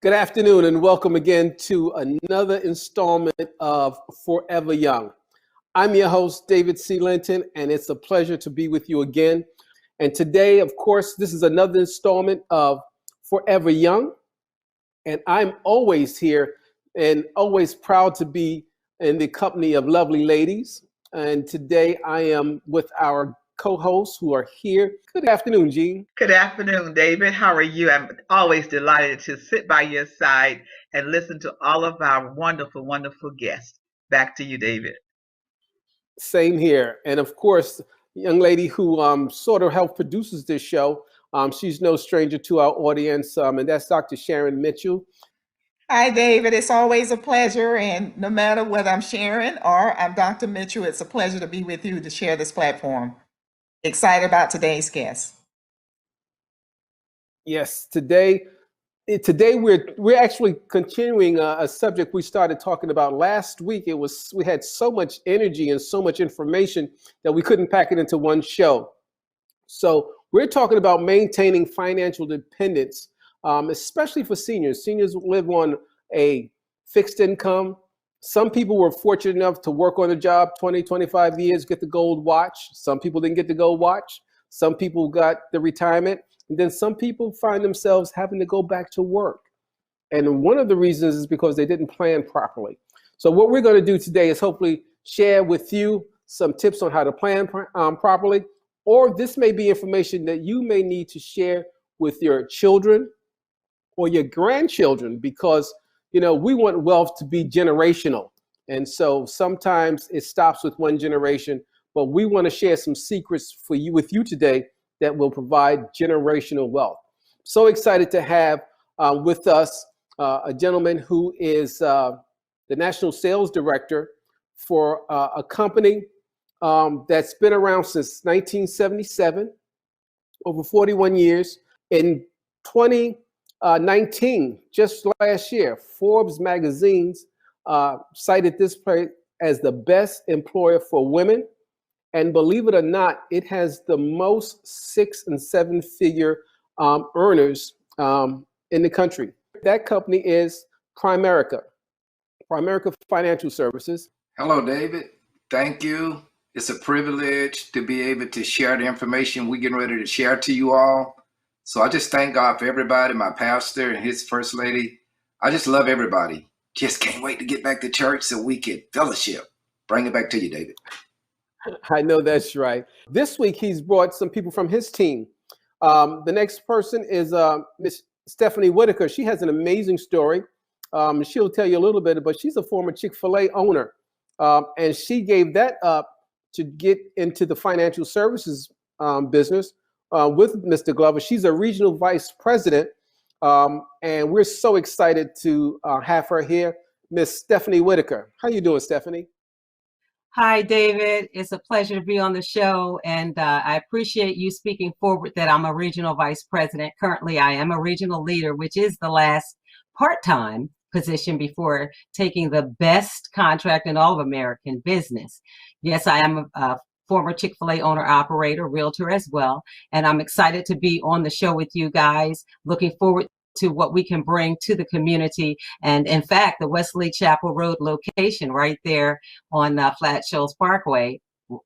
Good afternoon and welcome again to another installment of Forever Young. I'm your host, David C. Linton, and it's a pleasure to be with you again. And today, of course, this is another installment of Forever Young. And I'm always here and always proud to be in the company of lovely ladies. And today I am with our co-hosts who are here. Good afternoon, Jean. Good afternoon, David. How are you? I'm always delighted to sit by your side and listen to all of our wonderful, wonderful guests. Back to you, David. Same here. And of course, the young lady who sort of helped produces this show, she's no stranger to our audience, and that's Dr. Sharon Mitchell. Hi, David. It's always a pleasure. And no matter whether I'm Sharon or I'm Dr. Mitchell, it's a pleasure to be with you to share this platform. Excited about today's guest. Yes, today we're actually continuing a subject we started talking about last week. We had so much energy and so much information that we couldn't pack it into one show. So we're talking about maintaining financial independence, especially for seniors. Seniors live on a fixed income. Some people were fortunate enough to work on a job 20, 25 years, get the gold watch. Some people didn't get the gold watch. Some people got the retirement. And then some people find themselves having to go back to work. And one of the reasons is because they didn't plan properly. So what we're going to do today is hopefully share with you some tips on how to plan properly, or this may be information that you may need to share with your children or your grandchildren, because we want wealth to be generational. And so sometimes it stops with one generation, but we want to share some secrets with you today that will provide generational wealth. So excited to have with us a gentleman who is the National Sales Director for a company that's been around since 1977, over 41 years. In 2019, just last year, Forbes magazines cited this place as the best employer for women. And believe it or not, it has the most 6- and 7-figure earners in the country. That company is Primerica Financial Services. Hello, David. Thank you. It's a privilege to be able to share the information we're getting ready to share to you all. So I just thank God for everybody, my pastor and his first lady. I just love everybody. Just can't wait to get back to church so we can fellowship. Bring it back to you, David. I know that's right. This week, he's brought some people from his team. The next person is Miss Stephanie Whitaker. She has an amazing story. She'll tell you a little bit, but she's a former Chick-fil-A owner. And she gave that up to get into the financial services business with Mr. Glover. She's a regional vice president. And we're so excited to have her here. Miss Stephanie Whitaker. How you doing, Stephanie? Hi, David. It's a pleasure to be on the show, and I appreciate you speaking forward that I'm a regional vice president. Currently, I am a regional leader, which is the last part-time position before taking the best contract in all of American business. Yes, I am a former Chick-fil-A owner-operator, realtor as well, and I'm excited to be on the show with you guys. Looking forward to what we can bring to the community. And in fact, the Wesley Chapel Road location right there on Flat Shoals Pkwy,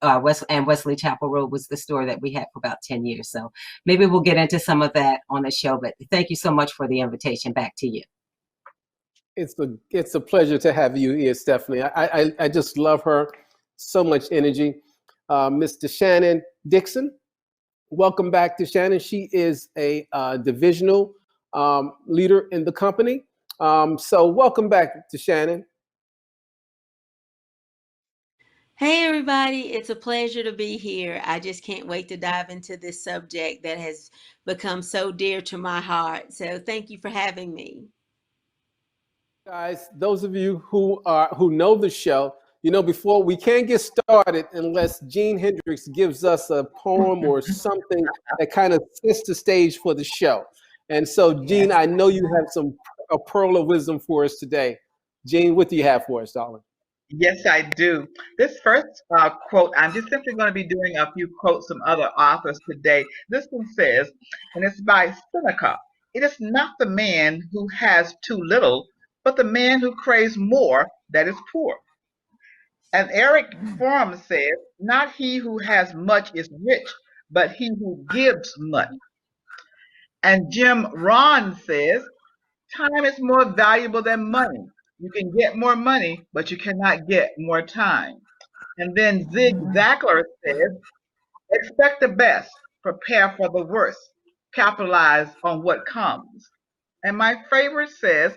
Wesley Chapel Road was the store that we had for about 10 years. So maybe we'll get into some of that on the show, but thank you so much for the invitation. Back to you. It's a pleasure to have you here, Stephanie. I just love her, so much energy. Mr. Shannon Dixon, welcome back to Shannon. She is a divisional leader in the company. So welcome back to Shannon. Hey, everybody. It's a pleasure to be here. I just can't wait to dive into this subject that has become so dear to my heart. So thank you for having me. Guys, those of you who know the show, before we can't get started unless Gene Hendricks gives us a poem or something that kind of sets the stage for the show. And so, Gene, I know you have a pearl of wisdom for us today. Gene, what do you have for us, darling? Yes, I do. This first quote, I'm just simply going to be doing a few quotes from other authors today. This one says, and it's by Seneca, it is not the man who has too little, but the man who craves more that is poor. And Eric Fromm says, not he who has much is rich, but he who gives much. And Jim Ron says, time is more valuable than money. You can get more money, but you cannot get more time. And then Zig Ziglar says, expect the best, prepare for the worst, capitalize on what comes. And my favorite says,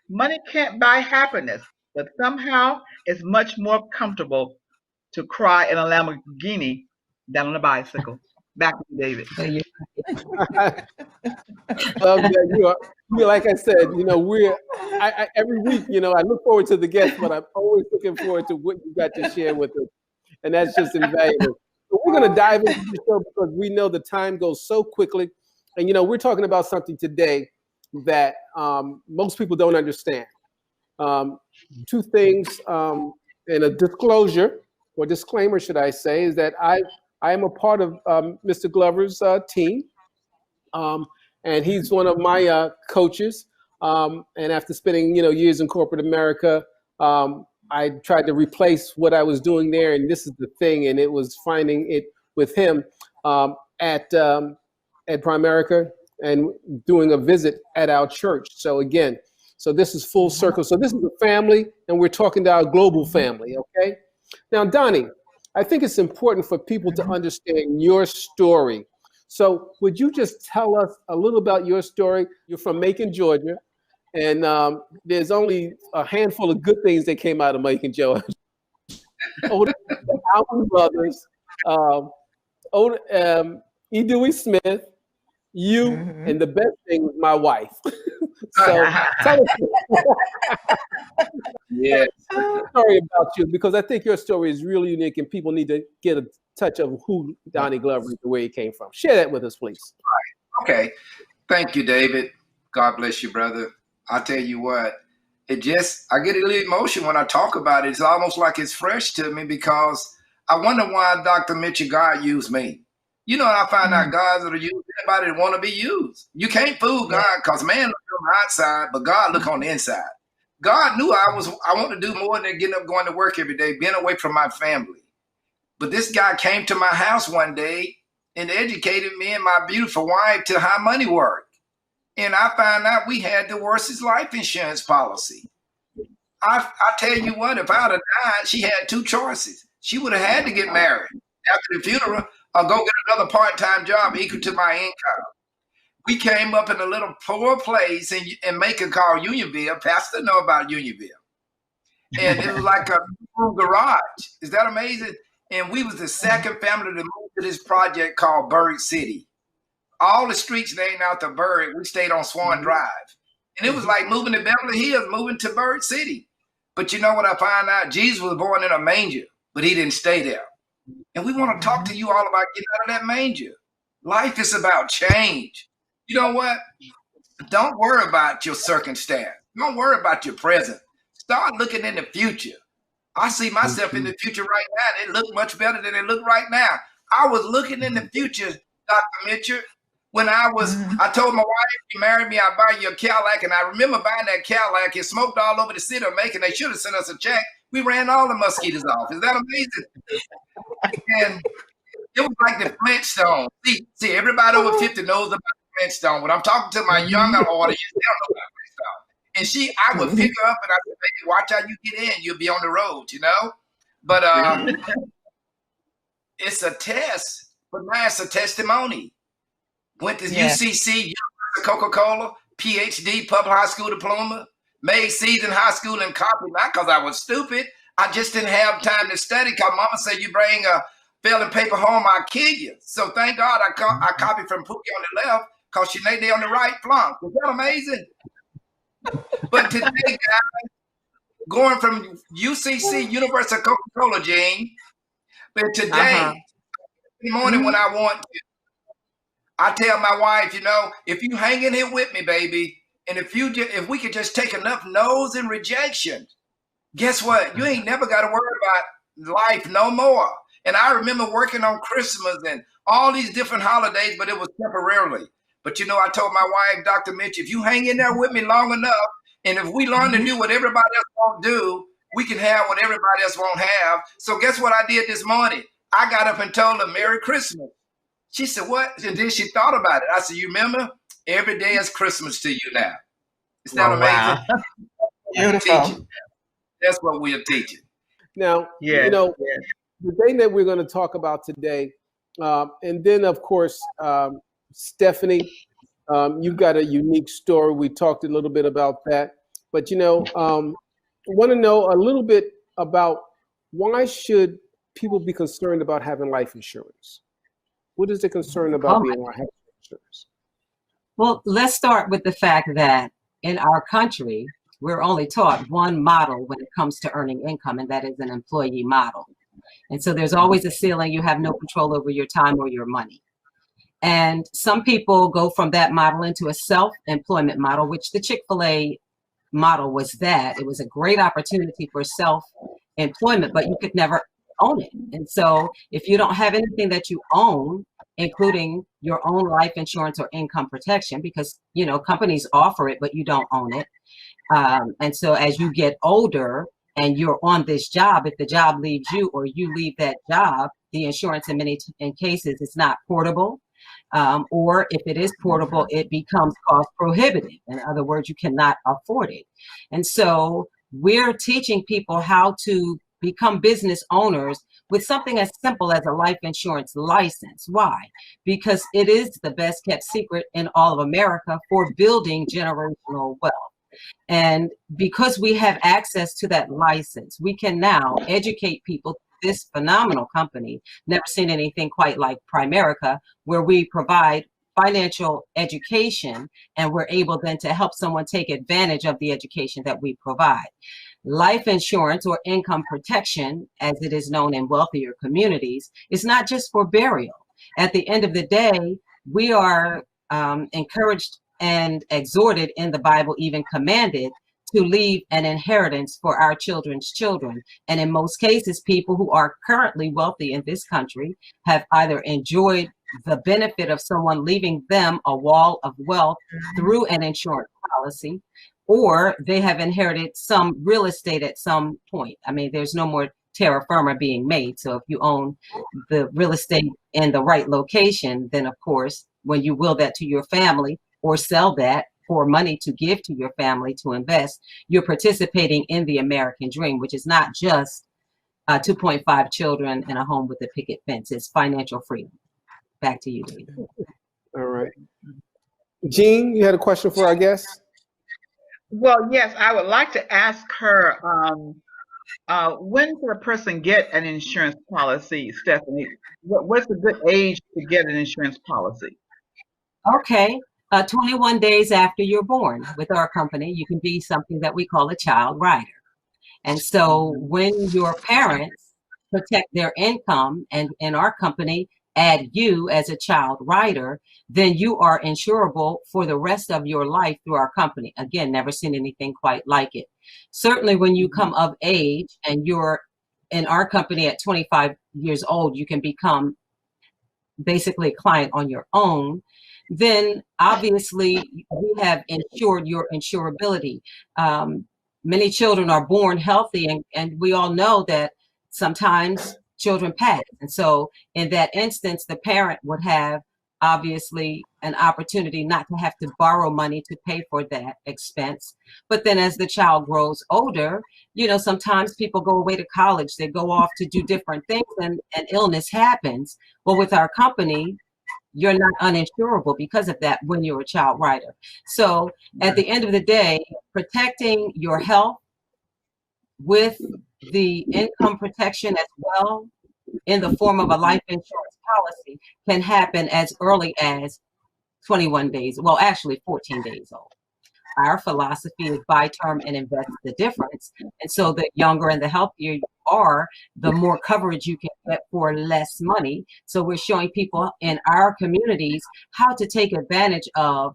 money can't buy happiness, but somehow it's much more comfortable to cry in a Lamborghini than on a bicycle. Back to you, David. So you- Well, yeah, like I said, every week, I look forward to the guests, but I'm always looking forward to what you got to share with us. And that's just invaluable. So we're going to dive into the show because we know the time goes so quickly. And, we're talking about something today that most people don't understand. Two things, and a disclosure or disclaimer, should I say, is that I am a part of Mr. Glover's team. And he's one of my coaches. And after spending, years in corporate America, I tried to replace what I was doing there. And this is the thing. And it was finding it with him at Primerica and doing a visit at our church. So again, this is full circle. So this is a family, and we're talking to our global family, okay? Now, Donnie, I think it's important for people to understand your story. So would you just tell us a little about your story? You're from Macon, Georgia, and there's only a handful of good things that came out of Macon, Georgia. Older Alvin brothers, E. Dewey Smith, you, and the best thing was my wife. So tell us Yes. a story about you, because I think your story is really unique and people need to get a touch of who Donnie Glover is, the way he came from. Share that with us, please. Okay. Thank you, David. God bless you, brother. I'll tell you what, I get a little emotion when I talk about it. It's almost like it's fresh to me because I wonder why Dr. Mitchell God used me. I find out God's going to use anybody that want to be used. You can't fool God because man look on the outside, but God look on the inside. God knew I want to do more than getting up going to work every day, being away from my family. But this guy came to my house one day and educated me and my beautiful wife to how money worked. And I found out we had the worst life insurance policy. I tell you what, if I'd have died, she had two choices. She would have had to get married after the funeral or go get another part-time job equal to my income. We came up in a little poor place in Macon called Unionville. Pastor know about Unionville. And it was like a garage. Is that amazing? And we was the second family to move to this project called Bird City. All the streets named after Bird, we stayed on Swan Drive. And it was like moving to Beverly Hills, moving to Bird City. But you know what I found out? Jesus was born in a manger, but he didn't stay there. And we want to talk to you all about getting out of that manger. Life is about change. You know what? Don't worry about your circumstance. Don't worry about your present. Start looking in the future. I see myself in the future right now. It look much better than it look right now. I was looking in the future, Dr. Mitchell, when I told my wife, if you marry me, I'll buy you a Cadillac. And I remember buying that Cadillac. It smoked all over the city of Macon. They should have sent us a check. We ran all the mosquitoes off. Is that amazing? And it was like the Flintstone. See, everybody over 50 knows about the Flintstone. When I'm talking to my younger audience, they don't know about Flintstone. And I would pick her up and I said, baby, watch how you get in. You'll be on the road, But it's a test, but now it's a testimony. Went to UCC, Coca-Cola, PhD, public high school diploma, made season high school and copy, not because I was stupid. I just didn't have time to study because mama said you bring a failing paper home, I'll kill you. So thank God I copied from Pookie on the left because she laid there on the right flunk. Is that amazing? But today, guys, going from UCC, University of Coca-Cola, Gene, but today, in the morning when I want to, I tell my wife, if you hang in here with me, baby, and if we could just take enough no's and rejections, guess what? You ain't never got to worry about life no more. And I remember working on Christmas and all these different holidays, but it was temporarily. But you know, I told my wife, Dr. Mitch, if you hang in there with me long enough, and if we learn to do what everybody else won't do, we can have what everybody else won't have. So guess what I did this morning? I got up and told her Merry Christmas. She said, what? And then she thought about it. I said, you remember? Every day is Christmas to you now. Is that amazing? Wow. Beautiful. That's what we are teaching. Now, you know, the thing that we're going to talk about today, and then, of course, Stephanie, you've got a unique story. We talked a little bit about that. But, you know, I want to know a little bit about why should people be concerned about having life insurance? What is the concern about being on health insurance? Well, let's start with the fact that in our country, we're only taught one model when it comes to earning income, and that is an employee model. And so there's always a ceiling. You have no control over your time or your money. And some people go from that model into a self-employment model, which the Chick-fil-A model was that. It was a great opportunity for self-employment, but you could never own it. And so if you don't have anything that you own, including your own life insurance or income protection, because, you know, companies offer it, but you don't own it. And so as you get older and you're on this job, if the job leaves you or you leave that job, the insurance in many cases is not portable. Or if it is portable, it becomes cost prohibitive. In other words, you cannot afford it. And so we're teaching people how to become business owners with something as simple as a life insurance license. Why? Because it is the best kept secret in all of America for building generational wealth. And because we have access to that license, we can now educate people. This phenomenal company, never seen anything quite like Primerica, where we provide financial education and we're able then to help someone take advantage of the education that we provide. Life insurance or income protection, as it is known in wealthier communities, is not just for burial. At the end of the day, we are encouraged and exhorted in the Bible, even commanded, to leave an inheritance for our children's children. And in most cases, people who are currently wealthy in this country have either enjoyed the benefit of someone leaving them a wall of wealth through an insurance policy, or they have inherited some real estate at some point. I mean, there's no more terra firma being made. So if you own the real estate in the right location, then of course, when you will that to your family or sell that for money to give to your family to invest, you're participating in the American dream, which is not just 2.5 children in a home with a picket fence. It's financial freedom. Back to you, David. All right. Jean, you had a question for our guest? Well, yes, I would like to ask her, when can a person get an insurance policy, Stephanie? What's a good age to get an insurance policy? Okay. 21 days after you're born. With our company, you can be something that we call a child rider. And so when your parents protect their income and in our company add you as a child rider, then you are insurable for the rest of your life through our company. Again, never seen anything quite like it. Certainly when you come of age and you're in our company at 25 years old, you can become basically a client on your own. Then obviously we have ensured your insurability. Many children are born healthy, and we all know that sometimes children pass. And so in that instance, the parent would have obviously an opportunity not to have to borrow money to pay for that expense. But then as the child grows older, you know, sometimes people go away to college, they go off to do different things, and illness happens. Well, with our company, you're not uninsurable because of that when you're a child rider. So at the end of the day, protecting your health with the income protection as well in the form of a life insurance policy can happen as early as 21 days. Well, actually 14 days old. Our philosophy is buy term and invest the difference. And so the younger and the healthier you are, the more coverage you can get for less money. So we're showing people in our communities how to take advantage of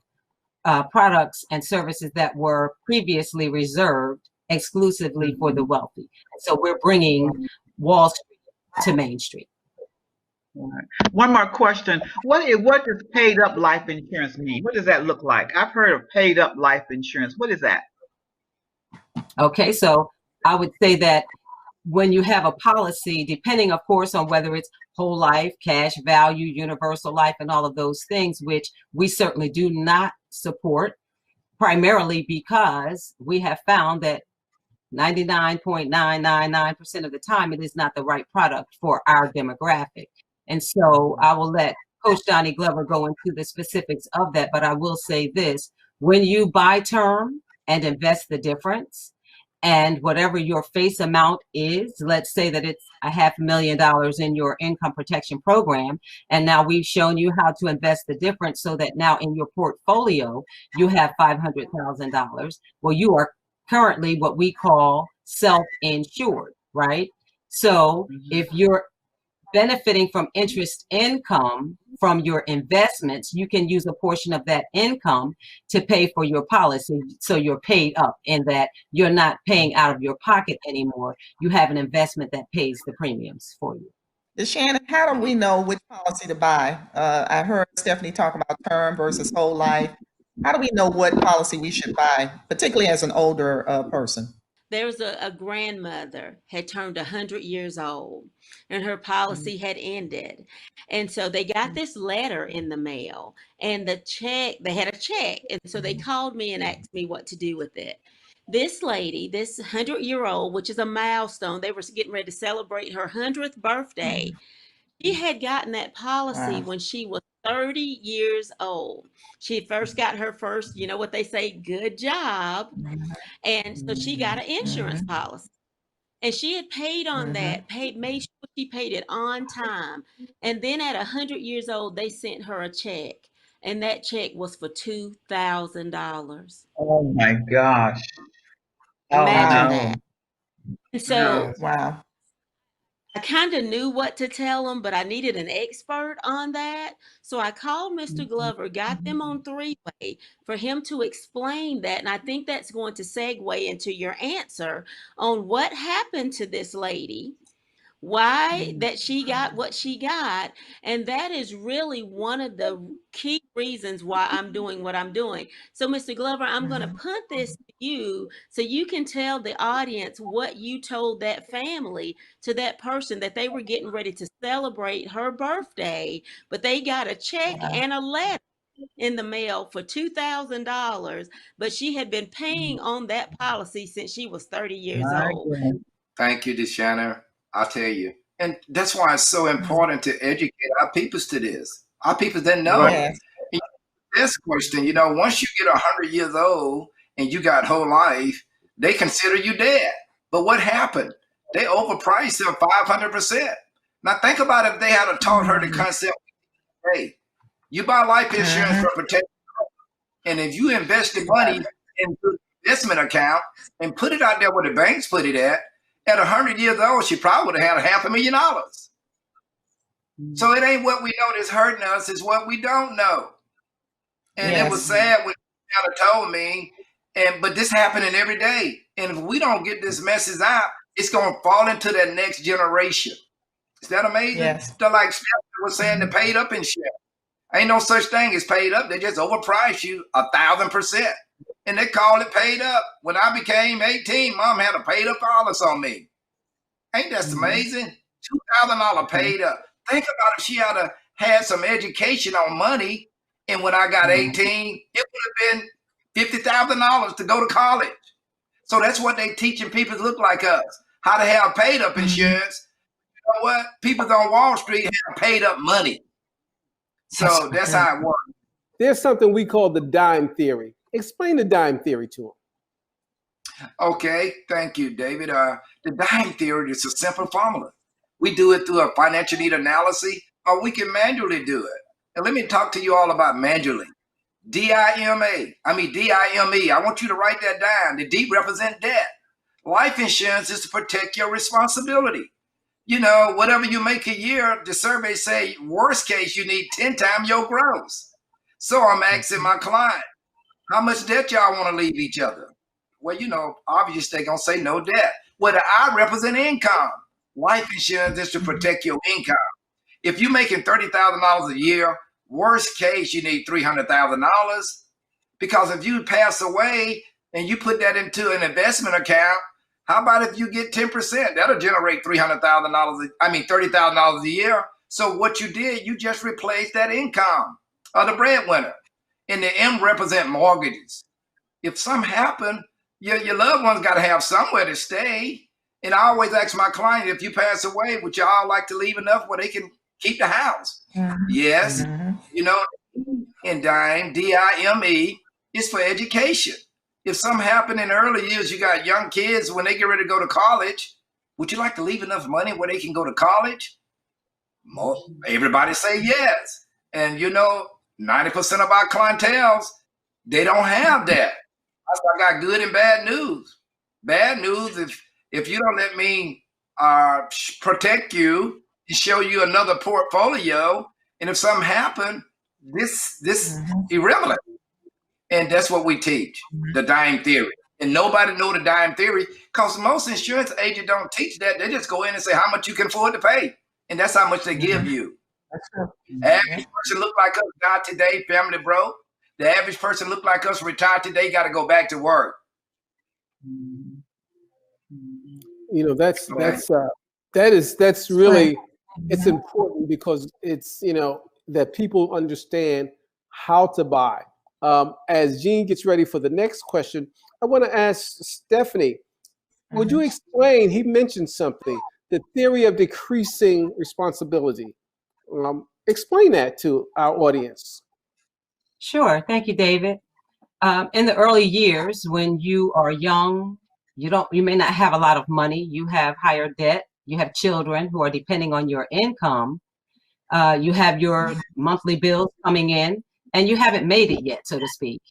products and services that were previously reserved exclusively for the wealthy. So we're bringing Wall Street to Main Street. Right. One more question. What does paid up life insurance mean? What does that look like? I've heard of paid up life insurance. What is that? Okay, so I would say that when you have a policy, depending, of course, on whether it's whole life, cash value, universal life, and all of those things, which we certainly do not support, primarily because we have found that 99.999% of the time, it is not the right product for our demographic. And so I will let Coach Donnie Glover go into the specifics of that, but I will say this: when you buy term and invest the difference, and whatever your face amount is, let's say that it's $500,000 in your income protection program, and now we've shown you how to invest the difference so that now in your portfolio you have $500,000. Well, you are currently what we call self-insured, right? So if you're benefiting from interest income from your investments, you can use a portion of that income to pay for your policy. So you're paid up in that you're not paying out of your pocket anymore. You have an investment that pays the premiums for you. Shannon, how do we know which policy to buy? I heard Stephanie talk about term versus whole life. How do we know what policy we should buy, particularly as an older person? There was a grandmother had turned 100 years old and her policy had ended. And so they got this letter in the mail and the check, they had a check. And so they called me and asked me what to do with it. This lady, this 100-year-old, which is a milestone, they were getting ready to celebrate her 100th birthday. She had gotten that policy when she was 30 years old. She first got her first, you know what they say, good job. And so she got an insurance policy. And she had paid on that, made sure she paid it on time. And then at 100 years old, they sent her a check. And that check was for $2,000. Oh my gosh. Imagine no. that. And so Wow. I kind of knew what to tell them, but I needed an expert on that. So I called Mr. Glover, got them on three-way for him to explain that. And I think that's going to segue into your answer on what happened to this lady, why that she got what she got. And that is really one of the key reasons why I'm doing what I'm doing. So Mr. Glover, I'm going to put this to you so you can tell the audience what you told that family, to that person, that they were getting ready to celebrate her birthday, but they got a check and a letter in the mail for $2,000, but she had been paying on that policy since she was 30 years old. Thank you, Deshanna. I'll tell you. And that's why it's so important to educate our peoples to this. Our people didn't know. Yes. This question, you know, once you get 100 years old and you got whole life, they consider you dead. But what happened? They overpriced her 500%. Now think about if they had taught her the concept. Hey, you buy life insurance for protection, and if you invest the money in the investment account and put it out there where the banks put it at 100 years old, she probably would have had $500,000. So it ain't what we know that's hurting us, it's what we don't know. And it was sad when Anna told me, but this happening every day. And if we don't get this message out, it's going to fall into that next generation. Is that amazing? Yes. So like Stephanie was saying, the paid up insurance. Ain't no such thing as paid up. They just overprice you 1,000%. And they call it paid up. When I became 18, Mom had a paid up policy on me. Ain't that amazing? $2,000 paid up. Think about if she had some education on money, and when I got 18, it would have been $50,000 to go to college. So that's what they teaching people to look like us, how to have paid up insurance. You know what? People on Wall Street have paid up money. So that's how it works. There's something we call the dime theory. Explain the dime theory to them. Okay, thank you, David. The dime theory is a simple formula. We do it through a financial need analysis, or we can manually do it. And let me talk to you all about manually. D-I-M-E. I want you to write that down. The D represent debt. Life insurance is to protect your responsibility. You know, whatever you make a year, the surveys say, worst case, you need 10 times your gross. So I'm asking my client, how much debt y'all want to leave each other? Well, you know, obviously they're going to say no debt. Well, the I represent income. Life insurance is to protect your income. If you're making $30,000 a year, worst case, you need $300,000. Because if you pass away and you put that into an investment account, how about if you get 10%? That'll generate $30,000 a year. So what you did, you just replaced that income of the breadwinner. And the M represent mortgages. If something happened, your loved ones got to have somewhere to stay. And I always ask my client, if you pass away, would you all like to leave enough where they can keep the house? Yes. You know, and DIME, DIME, is for education. If something happened in the early years, you got young kids, when they get ready to go to college, would you like to leave enough money where they can go to college? Everybody say yes. And you know, 90% of our clientels, they don't have that. I got good and bad news. Bad news, if you don't let me protect you and show you another portfolio, and if something happened, this irrelevant. And that's what we teach, the DIME theory. And nobody know the DIME theory because most insurance agents don't teach that. They just go in and say how much you can afford to pay. And that's how much they give you. Average person look like us died today, family broke. The average person look like us retired today, got to go back to work. You know, that's really, it's important because it's, you know, that people understand how to buy. As Jean gets ready for the next question, I want to ask Stephanie, would you explain, he mentioned something, the theory of decreasing responsibility. Explain that to our audience. Sure. Thank you, David. In the early years, when you are young, you may not have a lot of money. You have higher debt. You have children who are depending on your income. You have your monthly bills coming in, and you haven't made it yet, so to speak.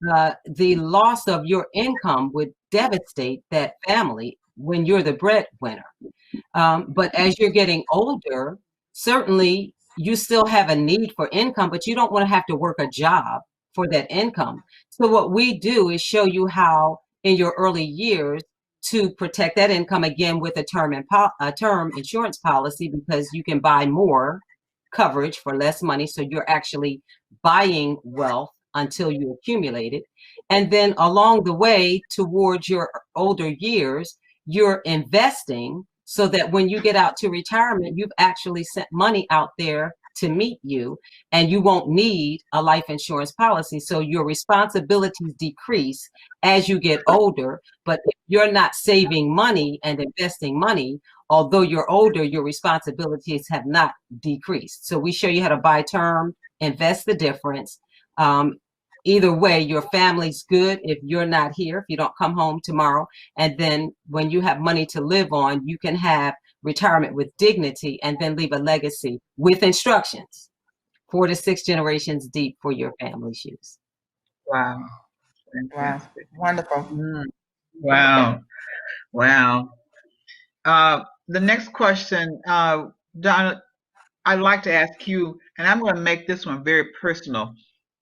The loss of your income would devastate that family when you're the breadwinner. But as you're getting older, certainly you still have a need for income, but you don't want to have to work a job for that income. So what we do is show you how in your early years to protect that income, again, with a term insurance policy, because you can buy more coverage for less money. So you're actually buying wealth until you accumulate it. And then along the way towards your older years, you're investing so that when you get out to retirement, you've actually sent money out there to meet you, and you won't need a life insurance policy. So your responsibilities decrease as you get older. But if you're not saving money and investing money, although you're older, your responsibilities have not decreased. So we show you how to buy term, invest the difference. Either way, your family's good if you're not here, if you don't come home tomorrow. And then when you have money to live on, you can have retirement with dignity and then leave a legacy with instructions 4 to 6 generations deep for your family's use. Wow. Wow. Wonderful. Wow. Wow. The next question, Don, I'd like to ask you, and I'm going to make this one very personal.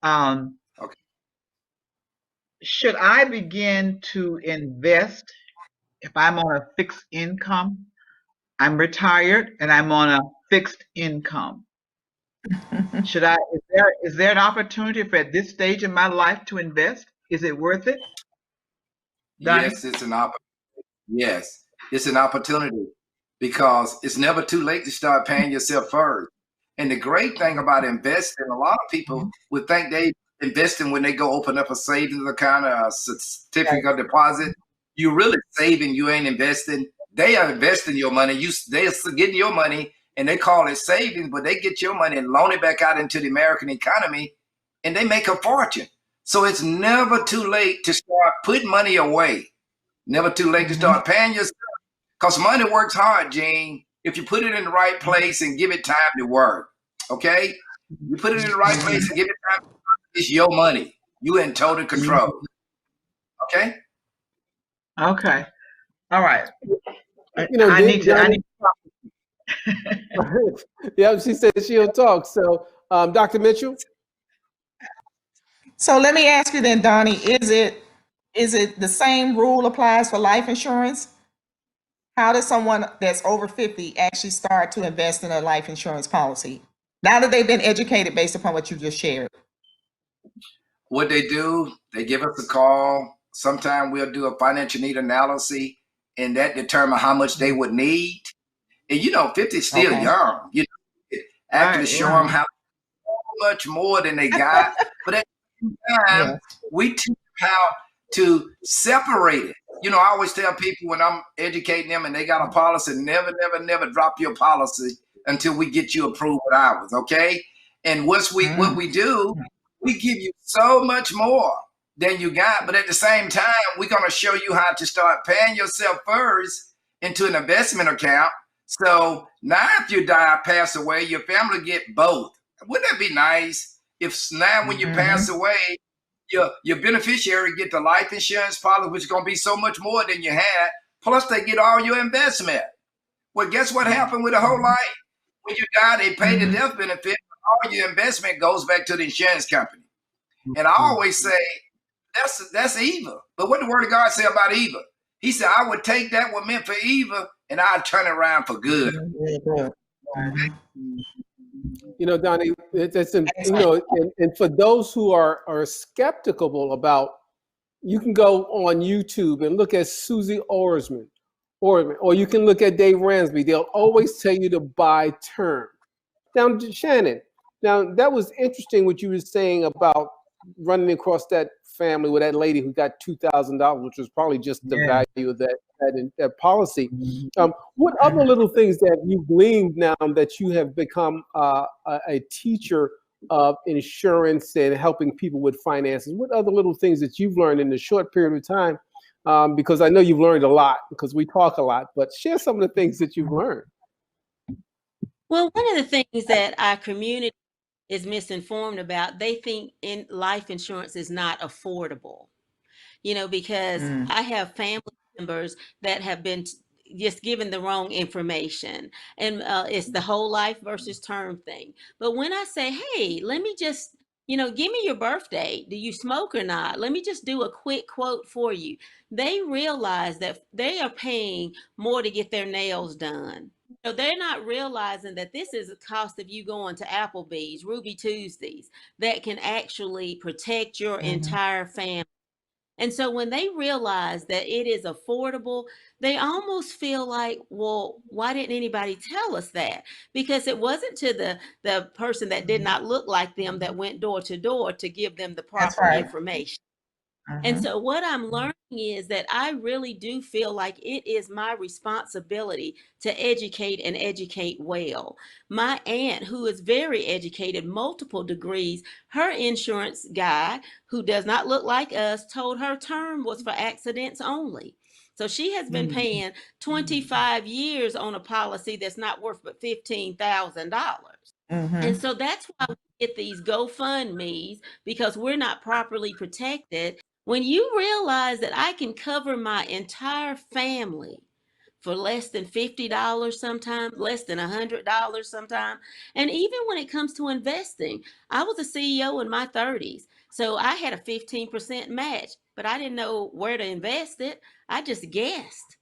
Okay. Should I begin to invest if I'm on a fixed income? I'm retired and I'm on a fixed income. Should I? Is there an opportunity for at this stage in my life to invest? Is it worth it? Donnie? Yes, it's an opportunity. Yes, it's an opportunity because it's never too late to start paying yourself first. And the great thing about investing, a lot of people would think they investing when they go open up a savings account or a certificate of deposit. You're really saving, you ain't investing. They are investing your money. They're getting your money and they call it savings, but they get your money and loan it back out into the American economy and they make a fortune. So it's never too late to start putting money away. Never too late to start paying yourself because money works hard, Gene. If you put it in the right place and give it time to work, okay? You put it in the right place and give it time to work, it's your money. You in total control, okay? Okay. All right. You know, I need to. Yeah, she said she'll talk. So, Dr. Mitchell? So let me ask you then, Donnie, is it the same rule applies for life insurance? How does someone that's over 50 actually start to invest in a life insurance policy now that they've been educated based upon what you just shared? What they do, they give us a call. Sometimes we'll do a financial need analysis, and that determine how much they would need. And 50 is still Okay. young. Actually show them how much more than they got. But at the same time, Yes. we teach them how to separate it. I always tell people when I'm educating them and they got a policy, never, never, never drop your policy until we get you approved with ours, okay? And what we do, we give you so much more than you got, but at the same time, we're gonna show you how to start paying yourself first into an investment account. So now if you die, pass away, your family get both. Wouldn't that be nice? If now when you pass away, your beneficiary get the life insurance policy, which is gonna be so much more than you had, plus they get all your investment. Well, guess what happened with the whole life? When you die, they pay the death benefit, but all your investment goes back to the insurance company. And I always say, that's evil. But what the word of God say about evil? He said, I would take that what meant for evil and I'd turn it around for good. Donnie, and for those who are skeptical about, you can go on YouTube and look at Susie Orman, or you can look at Dave Ramsey. They'll always tell you to buy term. Now, Shannon, that was interesting what you were saying about running across that family with that lady who got $2,000, which was probably just the value of that policy. What other little things that you gleaned now that you have become a teacher of insurance and helping people with finances? What other little things that you've learned in a short period of time? Because I know you've learned a lot because we talk a lot, but share some of the things that you've learned. Well, one of the things that our community is misinformed about, they think life insurance is not affordable, because I have family members that have been just given the wrong information, and it's the whole life versus term thing. But when I say, hey, let me just, give me your birthday. Do you smoke or not? Let me just do a quick quote for you. They realize that they are paying more to get their nails done. So they're not realizing that this is a cost of you going to Applebee's, Ruby Tuesdays, that can actually protect your entire family. And so when they realize that it is affordable, they almost feel like, well, why didn't anybody tell us that? Because it wasn't to the person that did not look like them that went door to door to give them the proper information. And so what I'm learning is that I really do feel like it is my responsibility to educate and educate well. My aunt, who is very educated, multiple degrees, her insurance guy, who does not look like us, told her term was for accidents only. So she has been paying 25 years on a policy that's not worth but $15,000. And so that's why we get these GoFundMe's, because we're not properly protected. When you realize that I can cover my entire family for less than $50 sometimes, less than $100 sometimes, and even when it comes to investing, I was a CEO in my 30s, so I had a 15% match, but I didn't know where to invest it. I just guessed.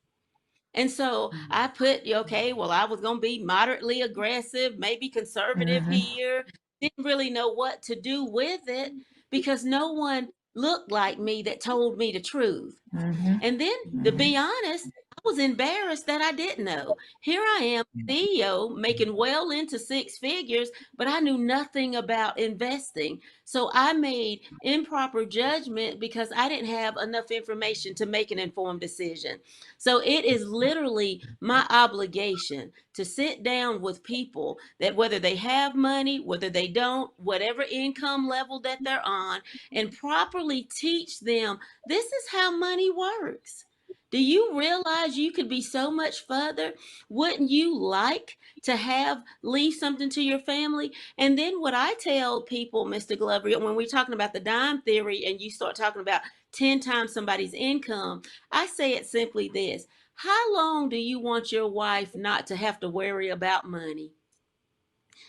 And so I put, okay, well, I was going to be moderately aggressive, maybe conservative here. Didn't really know what to do with it because no one looked like me that told me the truth. And then, to be honest, I was embarrassed that I didn't know. Here I am, CEO, making well into six figures, but I knew nothing about investing. So I made improper judgment because I didn't have enough information to make an informed decision. So it is literally my obligation to sit down with people that, whether they have money, whether they don't, whatever income level that they're on, and properly teach them this is how money works. Do you realize you could be so much further? Wouldn't you like to leave something to your family? And then what I tell people, Mr. Glover, when we're talking about the dime theory and you start talking about 10 times somebody's income, I say it simply this: how long do you want your wife not to have to worry about money?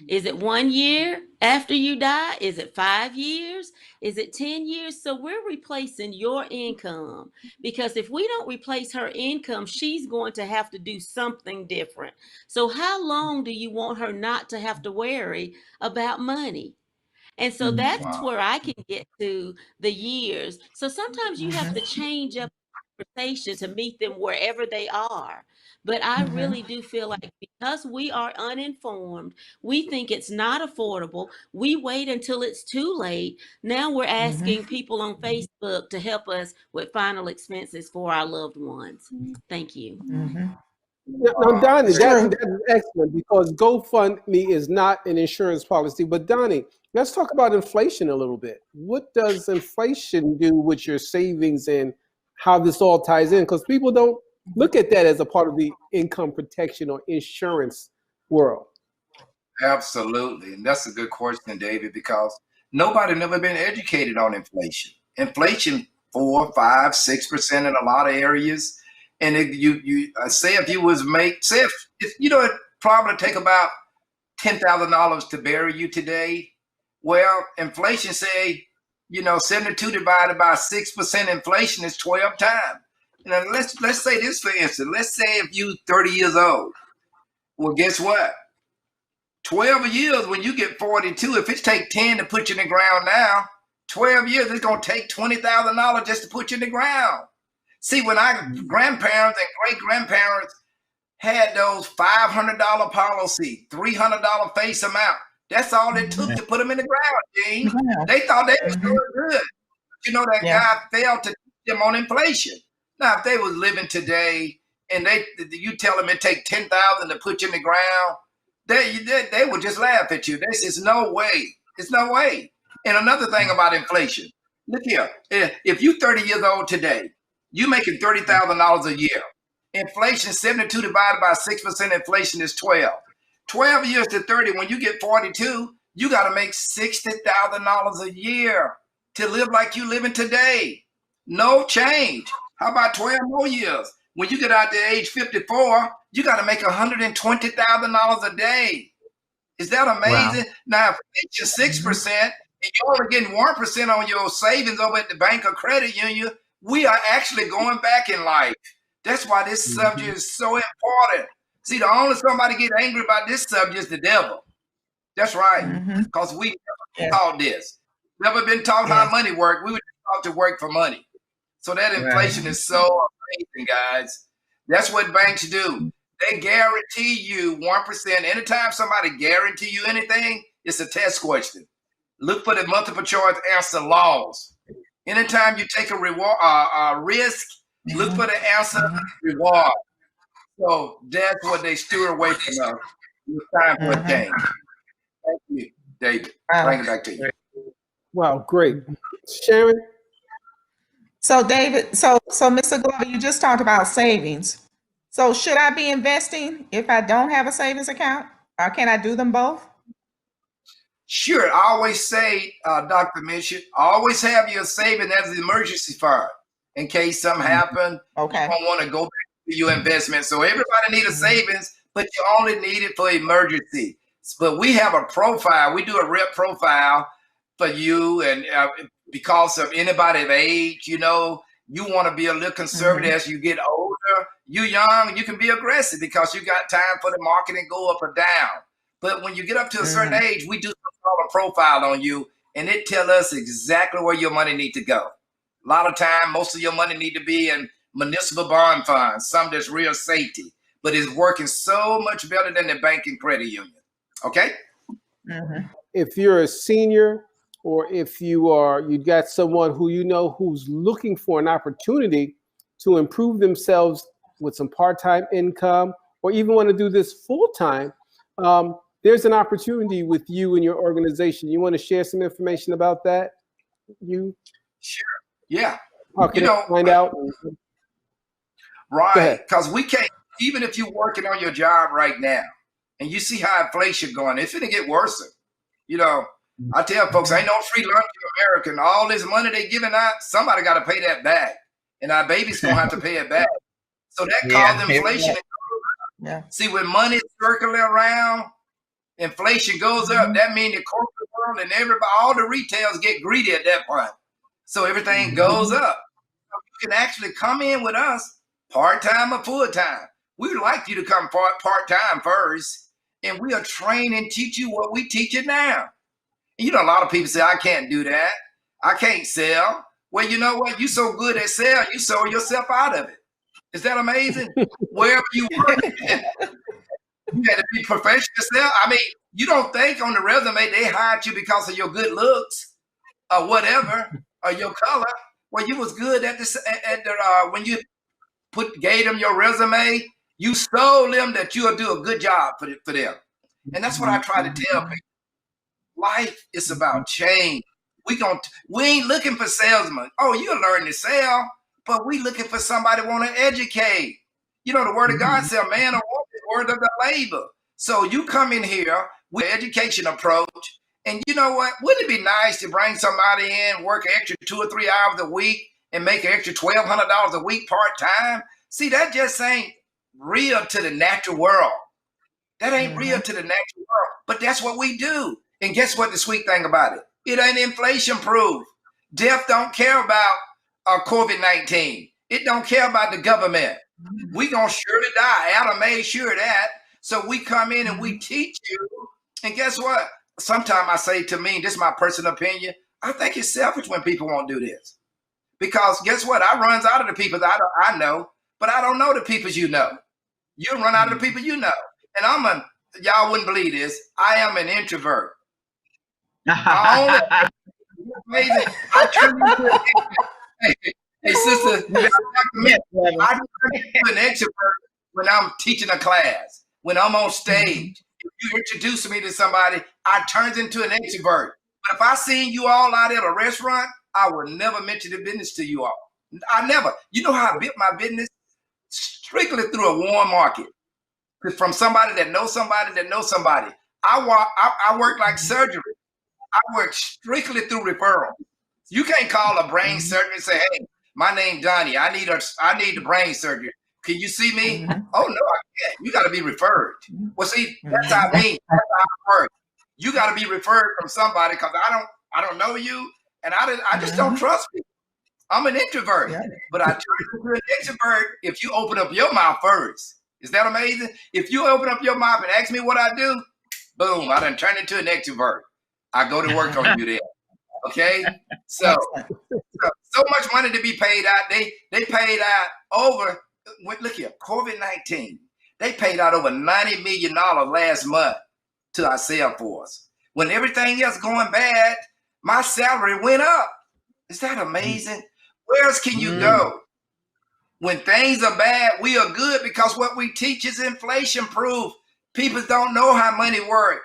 Is it 1 year after you die? Is it 5 years? Is it 10 years? So we're replacing your income, because if we don't replace her income, she's going to have to do something different. So how long do you want her not to have to worry about money? And so that's Wow. where I can get to the years. So sometimes you have to change up the conversation to meet them wherever they are. But I really do feel like, because we are uninformed, we think it's not affordable. We wait until it's too late. Now we're asking people on Facebook to help us with final expenses for our loved ones. Thank you. Now, Donnie, Sure. that's excellent, because GoFundMe is not an insurance policy. But Donnie, let's talk about inflation a little bit. What does inflation do with your savings and how this all ties in? Because people don't look at that as a part of the income protection or insurance world. Absolutely. And that's a good question, David, because nobody never been educated on inflation. Inflation 4, 5, 6% in a lot of areas. And if you say if you was say if you know, it probably take about $10,000 to bury you today. Well, inflation say, 72 divided by 6% inflation is 12 times. Now let's say this, for instance. Let's say if you 30 years old. Well, guess what? 12 years, when you get 42, if it take 10 to put you in the ground now, 12 years, it's going to take $20,000 just to put you in the ground. See, when our grandparents and great-grandparents had those $500 policy, $300 face amount, that's all it took to put them in the ground, Gene. They thought they was doing good. But that guy failed to teach them on inflation. Now, if they was living today and you tell them it take $10,000 to put you in the ground, they would just laugh at you. This is no way. It's no way. And another thing about inflation, look here, if you 30 years old today, you making $30,000 a year. Inflation, 72 divided by 6% inflation is 12. 12 years to 30, when you get 42, you got to make $60,000 a year to live like you living today. No change. How about 12 more years? When you get out to age 54, you got to make $120,000 a day. Is that amazing? Wow. Now, if it's 6% and you're only getting 1% on your savings over at the bank or credit union, we are actually going back in life. That's why this subject is so important. See, the only somebody get angry about this subject is the devil. That's right, because we never been taught this. Never been taught how money works. We were taught to work for money. So that inflation is so amazing, guys. That's what banks do. They guarantee you 1%. Anytime somebody guarantee you anything, it's a test question. Look for the multiple choice answer laws. Anytime you take a reward, risk, look for the answer reward. So that's what they steer away from us. It's time for a change. Thank you, David. Bring it back to you. Wow, great. Sharon? So David, so Mr. Glover, you just talked about savings. So should I be investing if I don't have a savings account, or can I do them both? Sure. I always say, Dr. Mitchell, always have your saving as an emergency fund in case something happens. Okay. You don't want to go back to your investment. So everybody needs a savings, but you only need it for emergency. But we have a profile. We do a rep profile for you, and because of anybody of age, you want to be a little conservative as you get older. You young, you can be aggressive because you got time for the market and go up or down. But when you get up to a certain age, we do a profile on you, and it tells us exactly where your money need to go. A lot of time, most of your money need to be in municipal bond funds, some that's real safety, but it's working so much better than the bank and credit union. Okay? If you're a senior, or if you got someone who who's looking for an opportunity to improve themselves with some part-time income, or even want to do this full-time, there's an opportunity with you and your organization. You want to share some information about that? Sure. Yeah. How can you find out? Right. Because we can't, even if you're working on your job right now and you see how inflation going, it's going to get worse. I tell folks, ain't no free lunch in America, and all this money they giving out, somebody got to pay that back. And our babies going to have to pay it back. So that caused inflation. See, when money's circling around, Inflation goes up. That means the corporate world and everybody, all the retailers get greedy at that point. So everything goes up. You can actually come in with us part-time or full-time. We would like you to come part-time first, and we'll train and teach you what we teach you now. And you know, a lot of people say, I can't do that. I can't sell. Well, you know what? You're so good at sell, you sold yourself out of it. Is that amazing? Wherever you work, you got to be professional sell. I mean, you don't think on the resume they hired you because of your good looks or whatever, or your color. Well, you was good at when you gave them your resume, you told them that you'll do a good job for them. And that's what I try to tell people. Life is about change. We ain't looking for salesmen. Oh, you'll learn to sell, but we looking for somebody want to educate. You know, the word of God says, man or woman, the word of the labor. So you come in here with an education approach, and you know what? Wouldn't it be nice to bring somebody in, work an extra 2 or 3 hours a week, and make an extra $1,200 a week part-time? See, that just ain't real to the natural world. That ain't real to the natural world, but that's what we do. And guess what the sweet thing about it? It ain't inflation proof. Death don't care about COVID-19. It don't care about the government. We gonna surely die. Adam made sure of that. So we come in and we teach you. And guess what? Sometimes I say to me, this is my personal opinion, I think it's selfish when people won't do this. Because guess what? I runs out of the people that I know, but I don't know the people you know. You run out of the people you know. And y'all wouldn't believe this, I am an introvert. I turn into hey sister, I turn into an extrovert when I'm teaching a class, when I'm on stage. If you introduce me to somebody, I turn into an extrovert. But if I seen you all out at a restaurant, I would never mention the business to you all. I never. You know how I built my business? Strictly through a warm market. From somebody that knows somebody that knows somebody. I work like surgery. I work strictly through referral. You can't call a brain surgeon and say, hey, my name's Donnie. I need the brain surgery. Can you see me? Oh, no, I can't. You got to be referred. Well, see, that's how I mean. That's how I work. You got to be referred from somebody because I don't know you, and I just don't trust people. I'm an introvert, but I turn into an extrovert if you open up your mouth first. Is that amazing? If you open up your mouth and ask me what I do, boom, I done turn into an extrovert. I go to work on you there. Okay? So much money to be paid out. They paid out over, look here, COVID-19. They paid out over $90 million last month to our sales force. When everything else going bad, my salary went up. Is that amazing? Where else can you go? When things are bad, we are good because what we teach is inflation proof. People don't know how money works.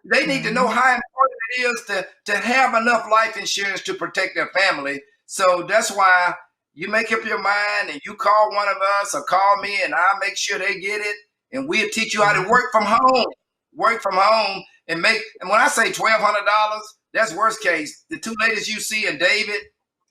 They need to know how important it is to have enough life insurance to protect their family. So that's why you make up your mind and you call one of us or call me and I'll make sure they get it. And we'll teach you how to work from home. Work from home and when I say $1,200, that's worst case. The two ladies you see and David,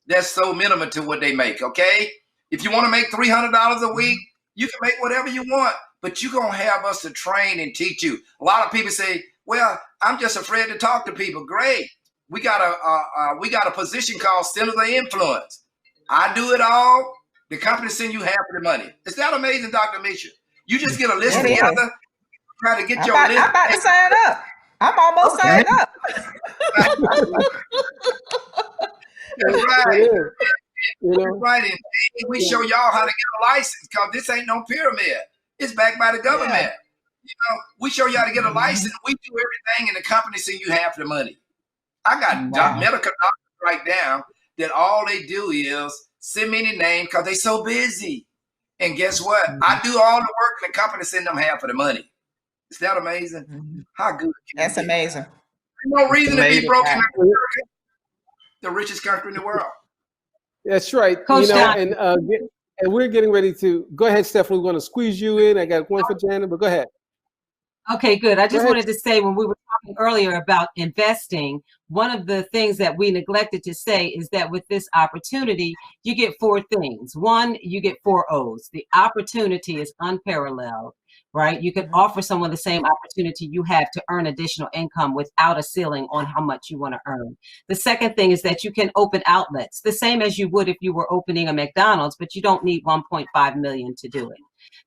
that's so minimal to what they make, okay? If you want to make $300 a week, you can make whatever you want, but you're going to have us to train and teach you. A lot of people say, well, I'm just afraid to talk to people. Great. We got a position called Centers of Influence. I do it all. The company send you half of the money. Is that amazing, Dr. Misha? You just get a list together, try to get your list. I'm about to sign up. I'm almost signed up. That's right. That's right. And we show y'all how to get a license because this ain't no pyramid. It's backed by the government. Yeah. You know, we show you how to get a license. We do everything, and the company send you half the money. I got medical doctors right now that all they do is send me the name because they so busy. And guess what? I do all the work, and the company send them half of the money. Is that amazing? How good? That's amazing. There's no reason to be broke in America, the richest country in the world. That's right. Coach and we're getting ready to go ahead, Stephanie. We're going to squeeze you in. I got one for Janet, but go ahead. Okay, good. I just wanted to say when we were talking earlier about investing, one of the things that we neglected to say is that with this opportunity, you get 4 things. One, you get 4 O's. The opportunity is unparalleled. right? You can offer someone the same opportunity you have to earn additional income without a ceiling on how much you want to earn. The second thing is that you can open outlets, the same as you would if you were opening a McDonald's, but you don't need 1.5 million to do it.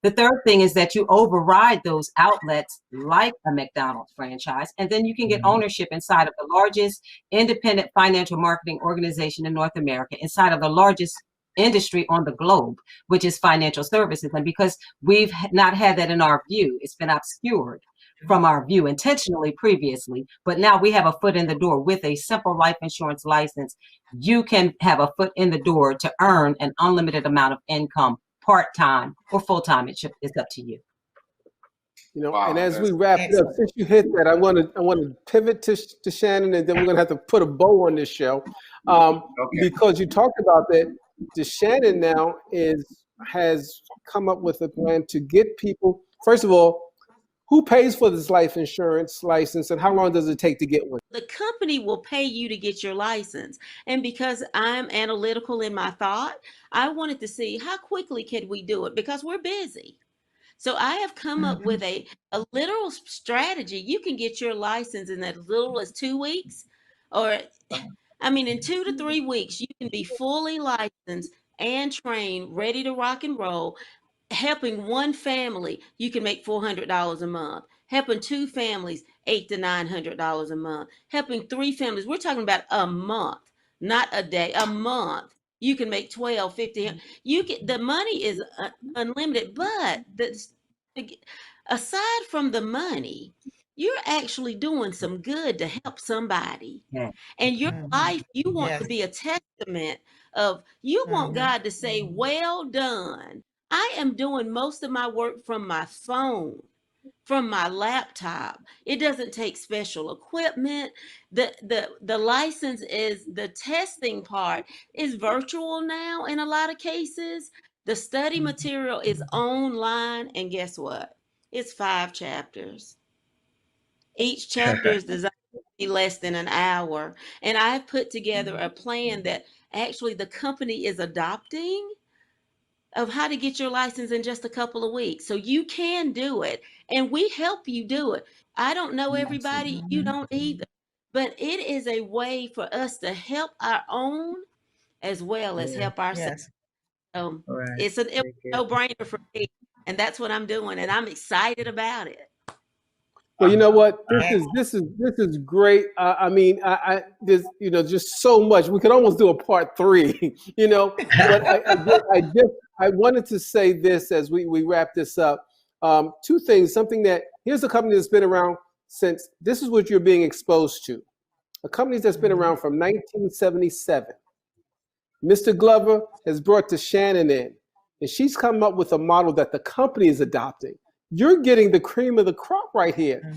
The third thing is that you override those outlets like a McDonald's franchise, and then you can get ownership inside of the largest independent financial marketing organization in North America, inside of the largest industry on the globe, which is financial services. And because we've not had that in our view, it's been obscured from our view intentionally previously, but now we have a foot in the door with a simple life insurance license. You can have a foot in the door to earn an unlimited amount of income, part-time or full-time. It's up to you. You know, Wow, and as we that's wrap it up, since you hit that, I want to pivot to Shannon, and then we're going to have to put a bow on this show, because you talked about that. Shannon now has come up with a plan to get people. First of all, who pays for this life insurance license, and how long does it take to get one? The company will pay you to get your license. And because I'm analytical in my thought, I wanted to see how quickly could we do it, because we're busy. So I have come up with a literal strategy. You can get your license in as little as 2 weeks, or I mean, in 2 to 3 weeks, you can be fully licensed and trained, ready to rock and roll. Helping one family, you can make $400 a month. Helping 2 families, $800 to $900 a month. Helping 3 families, we're talking about a month, not a day, a month. You can make $12, $15. The money is unlimited, but aside from the money, you're actually doing some good to help somebody. Yeah. And your life, you want to be a testament of, you want God to say, well done. I am doing most of my work from my phone, from my laptop. It doesn't take special equipment. The license is, the testing part is virtual now in a lot of cases. The study material is online, and guess what? It's 5 chapters. Each chapter is designed to be less than an hour. And I've put together a plan that actually the company is adopting, of how to get your license in just a couple of weeks. So you can do it, and we help you do it. I don't know everybody, you don't either, but it is a way for us to help our own as well as help ourselves. It's a no-brainer for me, and that's what I'm doing, and I'm excited about it. Well, you know what? This is great. I mean, there's just so much. We could almost do a part 3, But I wanted to say this as we wrap this up. 2 things. Here's a company that's been around since. This is what you're being exposed to. A company that's been around from 1977. Mr. Glover has brought to Shannon in, and she's come up with a model that the company is adopting. You're getting the cream of the crop right here.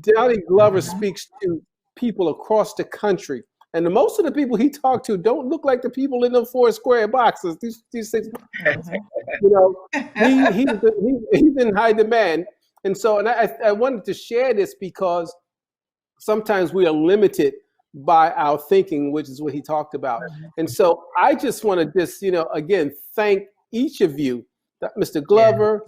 Donnie Glover speaks to people across the country, and most of the people he talked to don't look like the people in the 4 square boxes. These 6 boxes. He's in high demand, and so I wanted to share this because sometimes we are limited by our thinking, which is what he talked about. And so I just want to again thank each of you, Mr. Glover.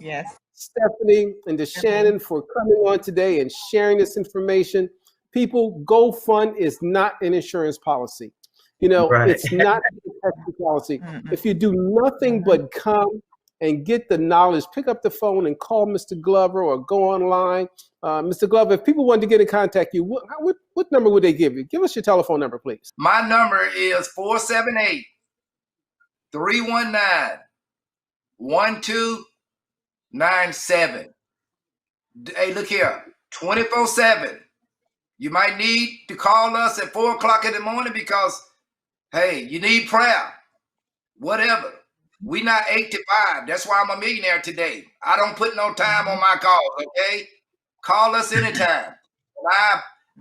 Stephanie and Shannon, for coming on today and sharing this information. People, GoFund is not an insurance policy. It's not a protection policy. If you do nothing but come and get the knowledge, pick up the phone and call Mr. Glover or go online. Mr. Glover, if people wanted to get in contact you, what number would they give you? Give us your telephone number, please. My number is 478-319-1297. Hey, look here, 24/7. You might need to call us at 4 o'clock in the morning because, hey, you need prayer, whatever. We not 8 to 5. That's why I'm a millionaire today. I don't put no time on my calls, okay? Call us anytime.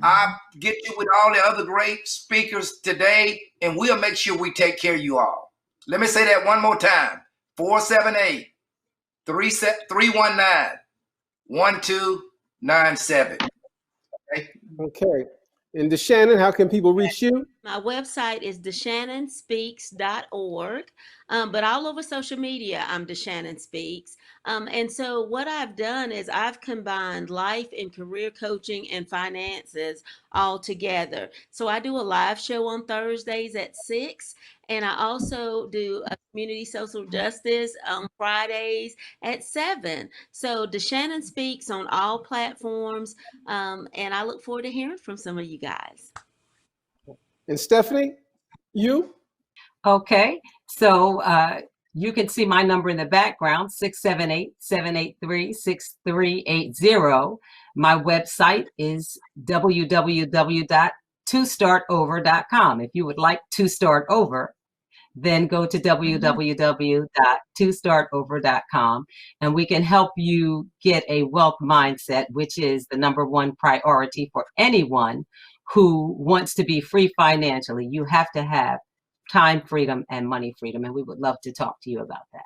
I get you with all the other great speakers today, and we'll make sure we take care of you all. Let me say that one more time. 478-319-1297. Okay. And Shannon, how can people reach you? My website is deshannonspeaks.org, but all over social media, I'm Deshannon Speaks. And so what I've done is I've combined life and career coaching and finances all together. So I do a live show on Thursdays at 6, and I also do a community social justice on Fridays at 7. So Deshannon Speaks on all platforms, and I look forward to hearing from some of you guys. And Stephanie, you? Okay, so you can see my number in the background, 678-783-6380. My website is www.twostartover.com. If you would like to start over, then go to www.twostartover.com, and we can help you get a wealth mindset, which is the #1 priority for anyone who wants to be free financially. You have to have time freedom and money freedom, and we would love to talk to you about that.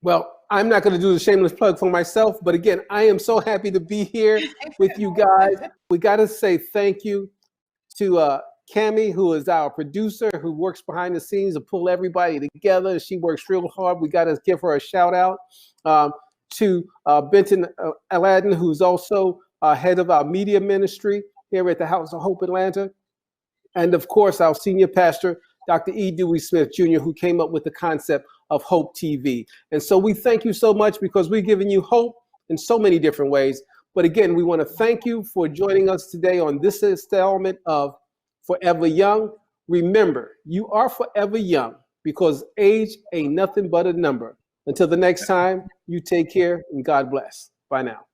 Well, I'm not going to do the shameless plug for myself, but again, I am so happy to be here with you guys. We got to say thank you to Cammie, who is our producer, who works behind the scenes to pull everybody together. She works real hard. We got to give her a shout out. To Benton Aladdin, who's also head of our media ministry here at the House of Hope Atlanta. And of course, our senior pastor, Dr. E. Dewey Smith Jr., who came up with the concept of Hope TV. And so we thank you so much because we're giving you hope in so many different ways. But again, we want to thank you for joining us today on this installment of Forever Young. Remember, you are forever young because age ain't nothing but a number. Until the next time, you take care and God bless. Bye now.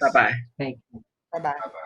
Bye-bye. Thank you. Bye-bye. Bye-bye.